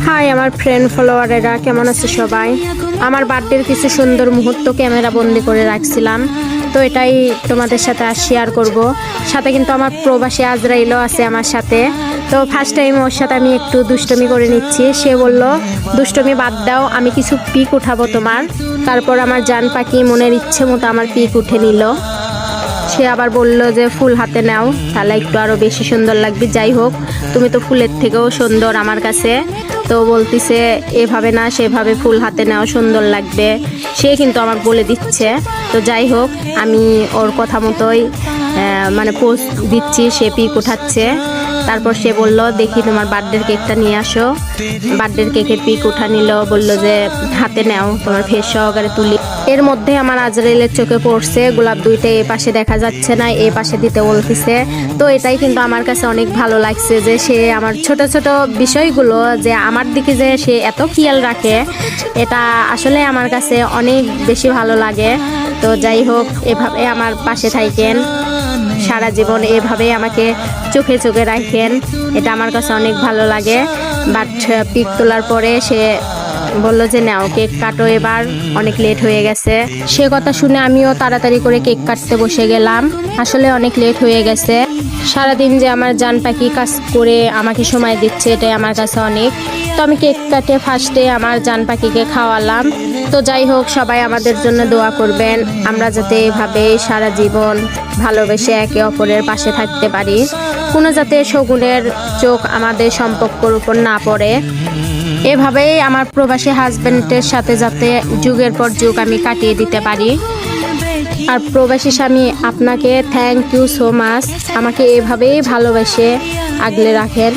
High আমার friend ফলোয়ারেরা, কেমন আছে সবাই? আমার বার্থডের কিছু সুন্দর মুহূর্ত ক্যামেরা বন্দি করে রাখছিলাম, তো এটাই তোমাদের সাথে আর শেয়ার করব। সাথে কিন্তু আমার প্রবাসী আজরাইলও আছে আমার সাথে। তো ফার্স্ট টাইম ওর সাথে আমি একটু দুষ্টমি করে নিচ্ছি। সে বলল, দুষ্টমি বাদ দাও, আমি কিছু পিক উঠাবো তোমার। তারপর আমার জান পাখি মনের ইচ্ছে মতো আমার পিক উঠে নিল। সে আবার বলল যে ফুল হাতে নাও, তাহলে একটু আরও বেশি সুন্দর লাগবে। যাই হোক, তুমি তো ফুলের থেকেও সুন্দর আমার কাছে। তো বলতিছে এভাবে না সেভাবে ফুল হাতে নাও, সুন্দর লাগবে। সে কিন্তু আমাকে বলে দিচ্ছে। তো যাই হোক, আমি ওর কথা মতোই মানে পোস্ট দিচ্ছি, সে পিক উঠাচ্ছে। তারপর সে বলল, দেখি তোমার বার্থডের কেকটা নিয়ে আসো। বার্থডের কেকের পিক উঠা নিল, বললো যে হাতে নাও, তোমার ফেস সহকারে তুলি। এর মধ্যে আমার আজরাইলের চোখে পড়ছে গোলাপ দুইটা এ পাশে দেখা যাচ্ছে না, এ পাশে দিতে বলতেছে। তো এটাই কিন্তু আমার কাছে অনেক ভালো লাগছে যে সে আমার ছোট ছোট বিষয়গুলো, যে আমার দিকে যে সে এত খেয়াল রাখে, এটা আসলে আমার কাছে অনেক বেশি ভালো লাগে। তো যাই হোক, এভাবে আমার পাশে থাকেন সারা জীবন, এভাবে আমাকে চোখে চোখে রাখেন, এটা আমার কাছে অনেক ভালো লাগে। বাট পিক তোলার পরে সে বললো যে নাও কেক কাটো, এবার অনেক লেট হয়ে গেছে। সে কথা শুনে আমিও তাড়াতাড়ি করে কেক কাটতে বসে গেলাম। আসলে অনেক লেট হয়ে গেছে। সারাদিন যে আমার জান পাখি কাজ করে আমাকে সময় দিচ্ছে, এটাই আমার কাছে অনেক। তো আমি কেক কাটে ফার্স্টে আমার জান পাখিকে খাওয়ালাম। তো যাই হোক, সবাই আমাদের জন্য দোয়া করবেন, আমরা যাতে এভাবে সারা জীবন ভালোবেসে একে অপরের পাশে থাকতে পারি। কোনো যাতে শগুনের চোখ আমাদের সম্পর্কের উপর না পড়ে। এভাবেই আমার প্রবাসী হাজবেন্ডের সাথে যাতে যুগের পর যুগ আমি কাটিয়ে দিতে পারি। আর প্রবাসী স্বামী, আপনাকে থ্যাংক ইউ সো মাচ, আমাকে এভাবেই ভালোবেসে আগলে রাখেন।